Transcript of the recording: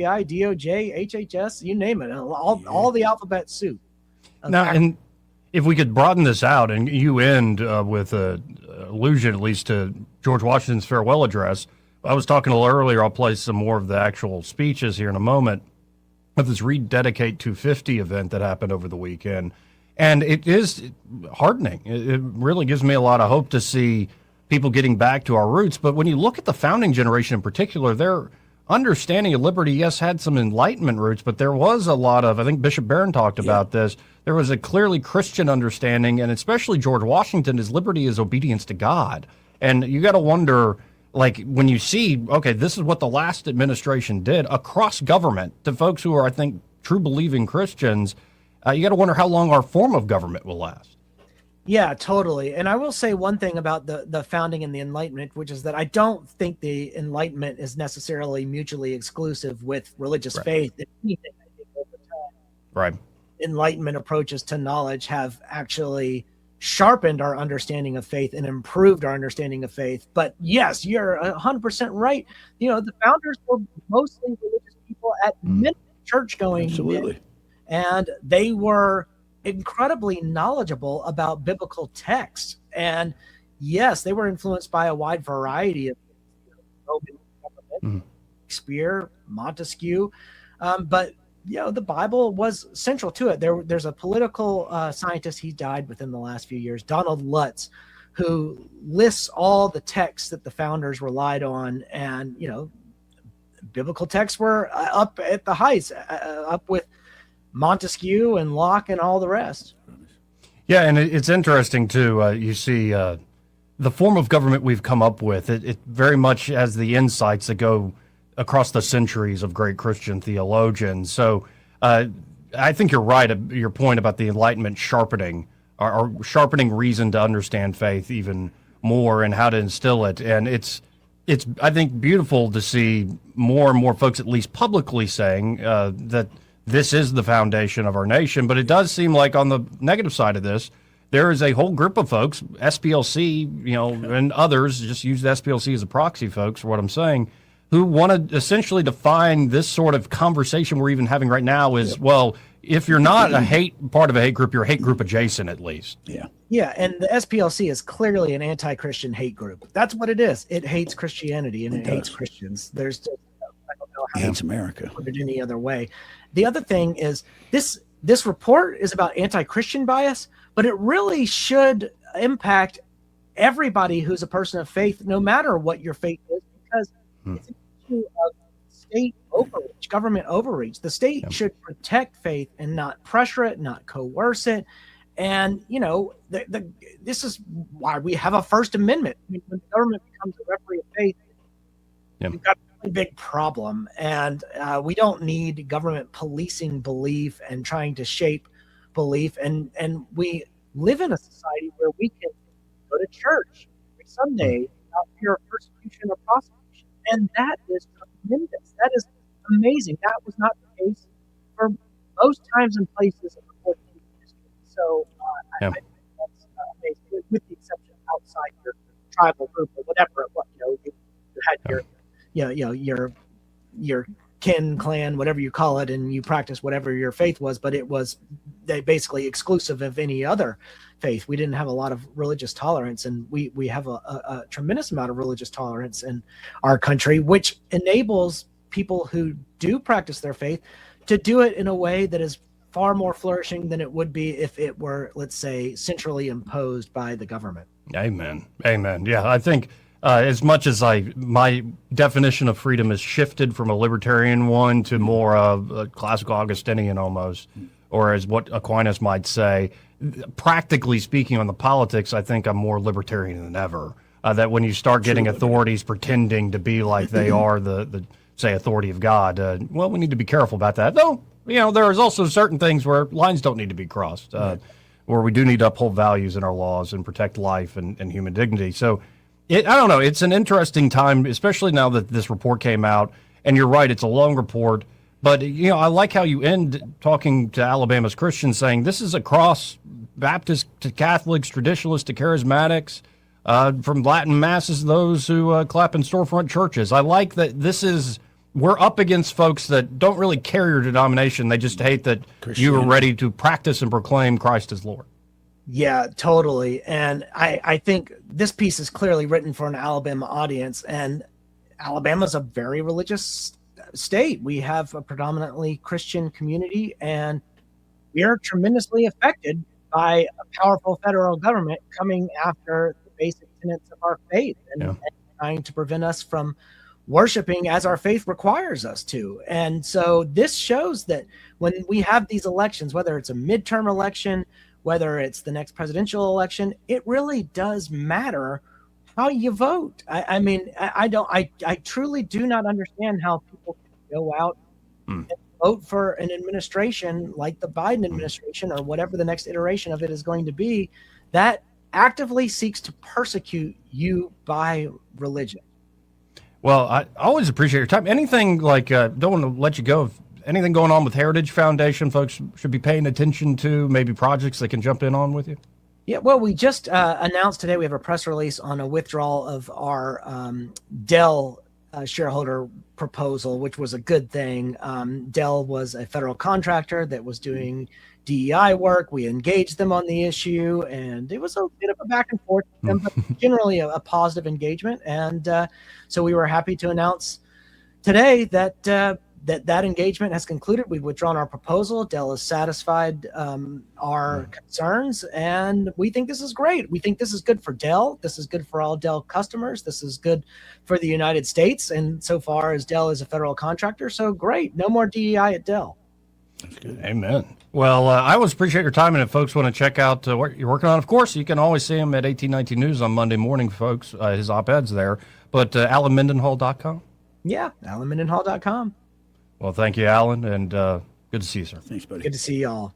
FBI, DOJ, HHS, you name it, all the alphabet soup. Now, and if we could broaden this out, and you end with an allusion at least to George Washington's farewell address. I was talking a little earlier, I'll play some more of the actual speeches here in a moment, of this Rededicate 250 event that happened over the weekend. And it is heartening. It really gives me a lot of hope to see people getting back to our roots. But when you look at the founding generation in particular, their understanding of liberty, yes, had some Enlightenment roots, but there was a lot of, I think Bishop Barron talked about this, there was a clearly Christian understanding, and especially George Washington, his liberty is obedience to God. And you got to wonder, like, when you see, okay, this is what the last administration did across government to folks who are, I think, true believing Christians, you got to wonder how long our form of government will last. Yeah, totally. And I will say one thing about the founding and the Enlightenment, which is that I don't think the Enlightenment is necessarily mutually exclusive with religious faith. If anything, I think over time, Enlightenment approaches to knowledge have actually sharpened our understanding of faith and improved our understanding of faith. But yes, you're 100% right. You know, the founders were mostly religious people at church going. Absolutely. And they were incredibly knowledgeable about biblical texts. And yes, they were influenced by a wide variety of Roman government, Shakespeare, Montesquieu. But, you know, the Bible was central to it. There's a political scientist, he died within the last few years, Donald Lutz, who lists all the texts that the founders relied on. And, you know, biblical texts were up at the heights, up with Montesquieu and Locke and all the rest. Yeah, and it's interesting too. You see the form of government we've come up with. It very much has the insights that go across the centuries of great Christian theologians. So I think you're right. Your point about the Enlightenment sharpening reason to understand faith even more and how to instill it. And it's I think beautiful to see more and more folks, at least publicly, saying that this is the foundation of our nation. But it does seem like on the negative side of this, there is a whole group of folks, SPLC, you know, and others, just use the SPLC as a proxy, folks, for what I'm saying, who want to essentially define this sort of conversation we're even having right now is, well, if you're not part of a hate group, you're a hate group adjacent, at least. Yeah, and the SPLC is clearly an anti-Christian hate group. That's what it is. It hates Christianity and it hates Christians. There's just, I don't know how hates America. Put it any other way. The other thing is this report is about anti-Christian bias, but it really should impact everybody who's a person of faith, no matter what your faith is, because it's an issue of state overreach, government overreach. The state should protect faith and not pressure it, not coerce it. And, you know, this is why we have a First Amendment. I mean, when the government becomes a referee of faith, we've got a really big problem. And we don't need government policing belief and trying to shape belief. And we live in a society where we can go to church every Sunday without fear of persecution or prosecution. And that is tremendous. That is amazing. That was not the case for most times and places in the 14th history. So I think that's amazing, with the exception outside your tribal group or whatever it was. You know, you had your kin, clan, whatever you call it, and you practice whatever your faith was, but it was basically exclusive of any other faith. We didn't have a lot of religious tolerance, and we have a tremendous amount of religious tolerance in our country, which enables people who do practice their faith to do it in a way that is far more flourishing than it would be if it were, let's say, centrally imposed by the government. Amen. Yeah, I think as much as my definition of freedom has shifted from a libertarian one to more of a classical Augustinian almost, or as what Aquinas might say, practically speaking on the politics, I think I'm more libertarian than ever. That when you start getting authorities pretending to be like they are the say, authority of God, well, we need to be careful about that. Though, you know, there is also certain things where lines don't need to be crossed, where we do need to uphold values in our laws and protect life and human dignity. So, I don't know, it's an interesting time, especially now that this report came out. And you're right, it's a long report. But, you know, I like how you end talking to Alabama's Christians saying this is across Baptist to Catholics, traditionalists to charismatics, from Latin masses, those who clap in storefront churches. I like that this is we're up against folks that don't really care your denomination. They just hate that you are ready to practice and proclaim Christ as Lord. Yeah, totally. And I think this piece is clearly written for an Alabama audience, and Alabama's a very religious state. We have a predominantly Christian community, and we are tremendously affected by a powerful federal government coming after the basic tenets of our faith and trying to prevent us from worshiping as our faith requires us to. And so this shows that when we have these elections, whether it's a midterm election, whether it's the next presidential election, it really does matter how you vote. I truly do not understand how people can go out and vote for an administration like the Biden administration or whatever the next iteration of it is going to be that actively seeks to persecute you by religion. Well, I always appreciate your time. Anything like, don't want to let you go. Anything going on with Heritage Foundation folks should be paying attention to, maybe projects they can jump in on with you? Yeah, well, we just announced today we have a press release on a withdrawal of our Dell shareholder proposal, which was a good thing. Dell was a federal contractor that was doing DEI work. We engaged them on the issue, and it was a bit of a back and forth with them, but generally a positive engagement. And so we were happy to announce today that that engagement has concluded. We've withdrawn our proposal. Dell has satisfied our concerns, and we think this is great. We think this is good for Dell. This is good for all Dell customers. This is good for the United States, and so far as Dell is a federal contractor, so great. No more DEI at Dell. That's good. Amen. Well, I always appreciate your time, and if folks want to check out what you're working on, of course, you can always see him at 1819 News on Monday morning, folks. His op-ed's there. But AlanMendenhall.com? Yeah, AlanMendenhall.com. Well, thank you, Alan, and good to see you, sir. Thanks, buddy. Good to see y'all.